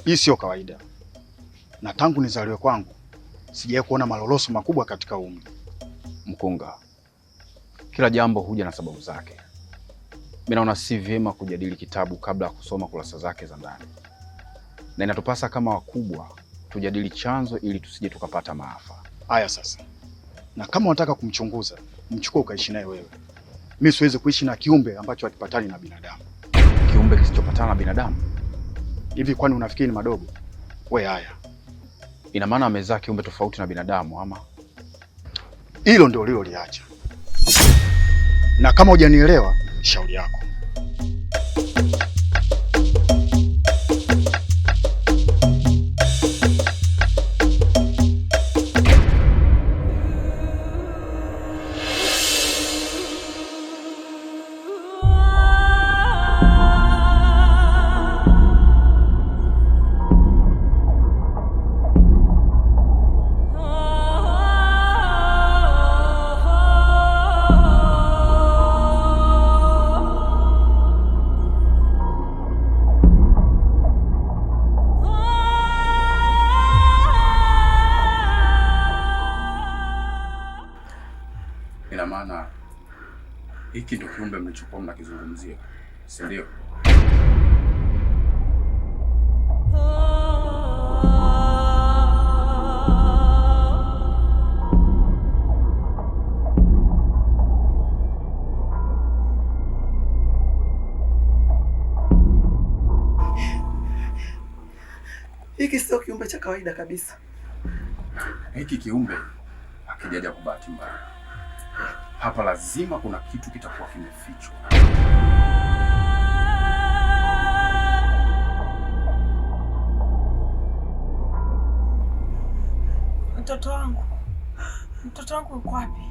Hii sio kawaida, na tangu nizaliwe kwangu sijawahi kuona maloloso makubwa katika umri. Mkunga, kila jambo huja na sababu zake. Mimi naona si vyema kujadili kitabu kabla ya kusoma kurasa zake za ndani, na inatupasa kama wakubwa tujadili chanzo ili tusije tukapata maafa. Haya sasa, na kama unataka kumchunguza, mchukue ukaishi naye wewe. Mimi siwezi kuishi na kiumbe ambacho hakipatani na binadamu. Kiumbe kisichopatana na binadamu? Hivi kwani unafikiri ni madogo? We haya. Ina maana amezaa kiumbe tofauti na binadamu ama? Hilo ndio uliloliacha. Na kama hujanielewa, shauri yako. Ina maana hiki ndio kiumbe mlichokuwa mnakizungumzia, si ndio? Hiki sio kiumbe cha kawaida kabisa. Hiki kiumbe hakijaja kwa bahati mbaya. Hapa lazima kuna kitu kitakuwa kimefichwa. Mtoto wangu yuko wapi?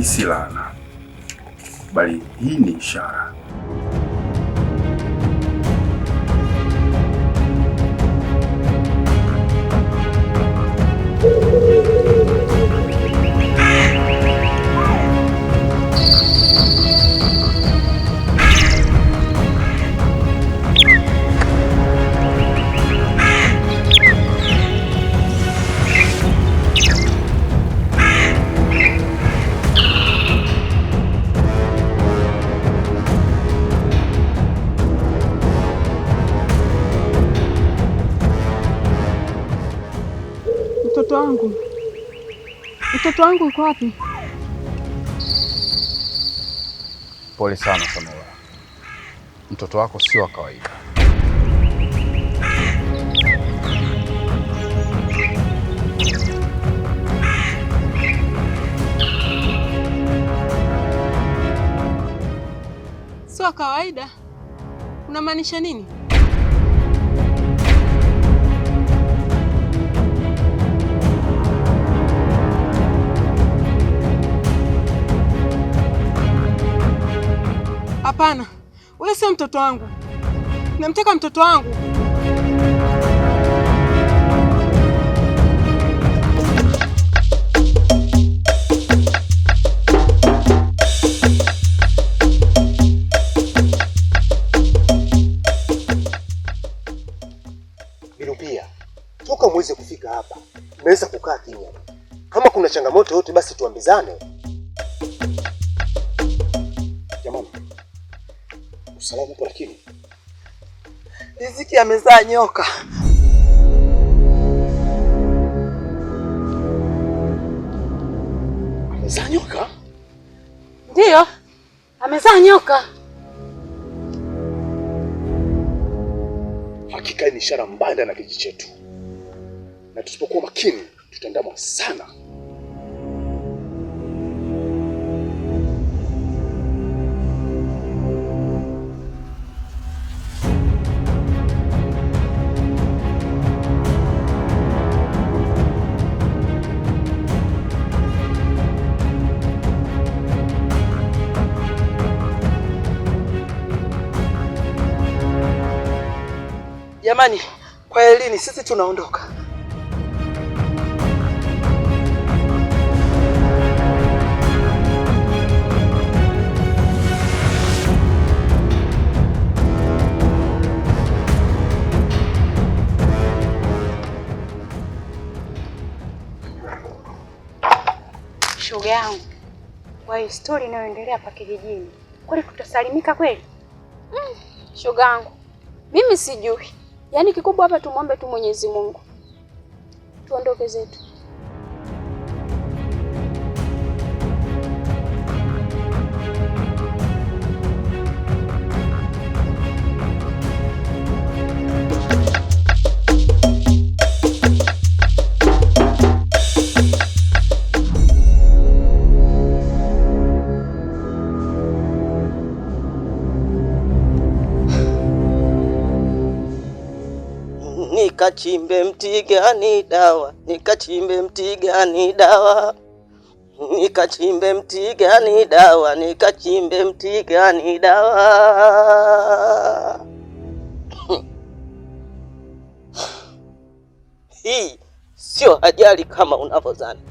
Si laana, bali hii ni ishara. Mtoto wangu uko wapi? Pole sana Samora. Mtoto wako sio wa kawaida. Sio wa kawaida? Unamaanisha nini? Hapana, ule sio mtoto wangu. Namtaka mtoto wangu. Birupia, toka mwezi tuweze kufika hapa. Tumeweza kukaa kimya. Kama kuna changamoto yote basi tuambizane. Jamani. Usalama upo lakini. Riziki amezaa nyoka. Amezaa nyoka? Ndiyo. Amezaa nyoka. Hakika ni ishara mbaya na kijiji chetu. Na tusipokuwa makini tutaandamwa sana. Jamani, kwa elini sisi tunaondoka. Shoga yangu, kwa hiyo story inayoendelea hapa kijijini, kweli tutasalimika kweli? Shoga yangu, mimi sijui. Yaani kikubwa hapa tumwombe tu Mwenyezi Mungu. Tuondoke zetu. Nikachimbe mti gani dawa, nikachimbe mti gani dawa, nikachimbe mti gani dawa, nikachimbe mti gani dawa. Hii sio ajali kama unavyodhani,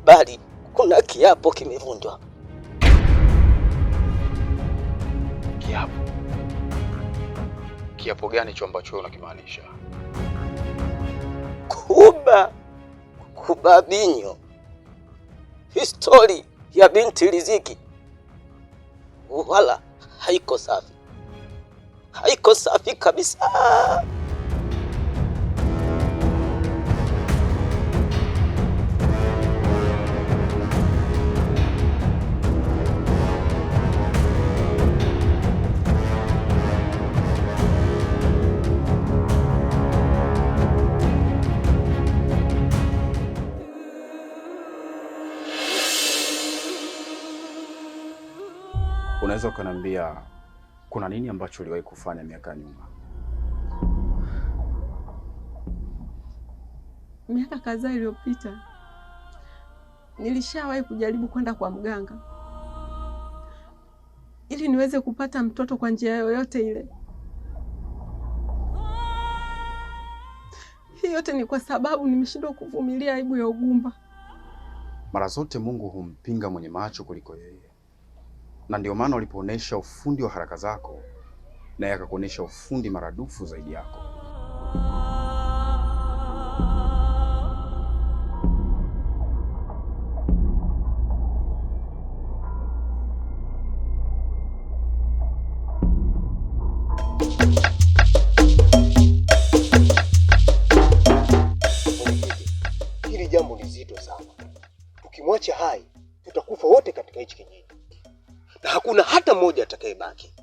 bali kuna kiapo kimevunjwa. Kiapo? Kiapo gani hicho ambacho wewe unakimaanisha? Kuba Binyo. Histori ya binti Riziki wala haiko safi. Haiko safi kabisa. Unaweza ukaniambia kuna nini ambacho uliwahi kufanya miaka nyuma? Miaka kadhaa iliyopita nilishawahi kujaribu kwenda kwa mganga ili niweze kupata mtoto kwa njia yoyote ile. Hii yote ni kwa sababu nimeshindwa kuvumilia aibu ya ugumba. Mara zote Mungu humpinga mwenye macho kuliko yeye. Na ndio maana ulipoonesha ufundi wa haraka zako, naye akakuonesha ufundi maradufu zaidi yako. Hili jambo ni zito sana. Tukimwacha hai, tutakufa wote katika hichi kijiji. Na hakuna hata mmoja atakayebaki.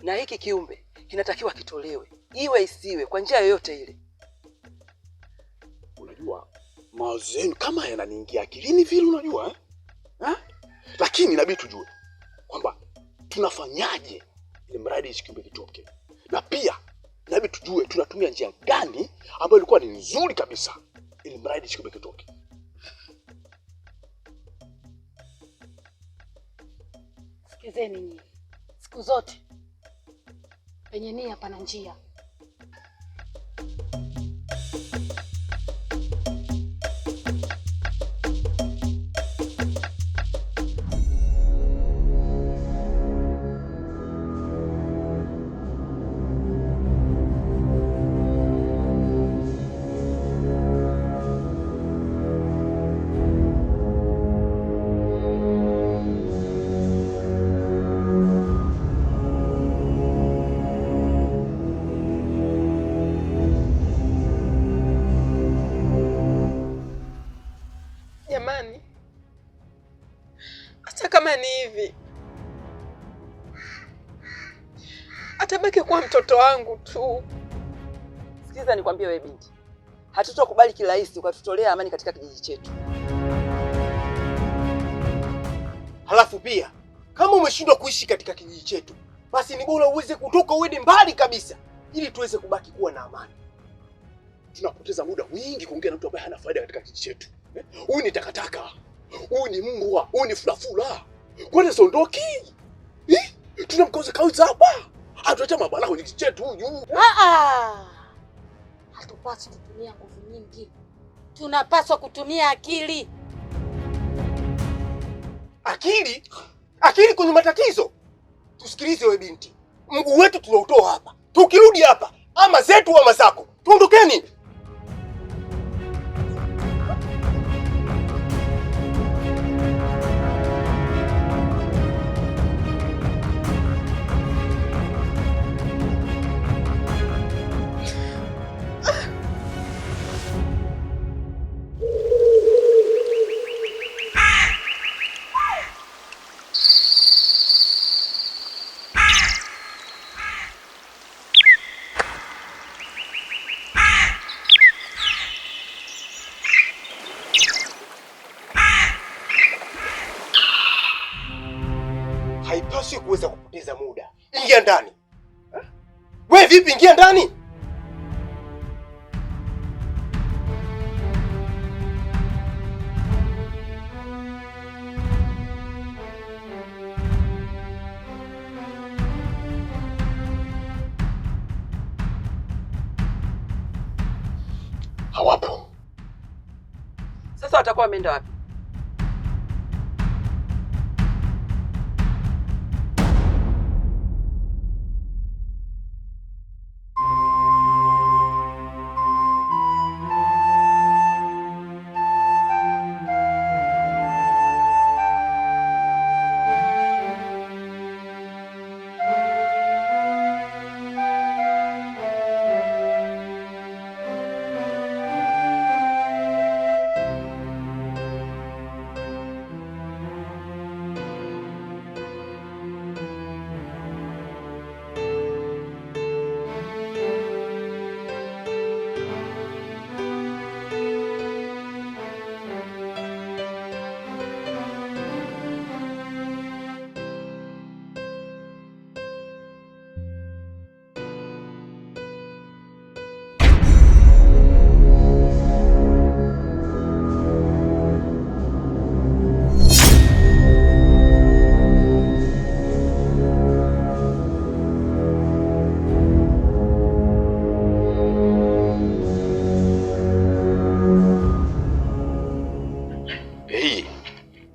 Na hiki kiumbe kinatakiwa kitolewe, iwe isiwe, kwa njia yoyote ile. Unajua, mawazo yenu kama yananiingia akilini vile unajua, eh? Lakini inabidi tujue kwamba tunafanyaje ili mradi hichi kiumbe kitoke. Na pia inabidi tujue tunatumia njia gani ambayo ilikuwa ni nzuri kabisa ili mradi hichi kiumbe kitoke. Sikizeni nyinyi. Siku zote penye nia pana njia. hivi. Atabaki kuwa mtoto wangu tu. Sikiza nikwambie wewe binti. Hatutokubali kirahisi ukatutolea amani katika kijiji chetu. Halafu pia kama umeshindwa kuishi katika kijiji chetu, basi ni bora uweze kutoka uende mbali kabisa ili tuweze kubaki kuwa na amani. Tunapoteza muda mwingi kuongea na mtu ambaye hana faida katika kijiji chetu. Huyu ni takataka. Huyu ni mbwa, huyu ni fulafula. Kwani sondoki? Tunamkauza kauza hapa. Hatuacha mabala kwenye kijiji chetu huyu. Hatupaswi kutumia nguvu nyingi. Tunapaswa kutumia akili. Akili? Akili kwenye matatizo? Tusikilize wewe binti. Mguu wetu tunautoa hapa. Tukirudi hapa, ama zetu ama zako. Tuondokeni. Haipaswi kuweza kupoteza muda. Ingia ndani. Wewe vipi, ingia ndani? Hawapo. Sasa watakuwa wameenda wapi?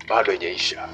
Bado haijaisha.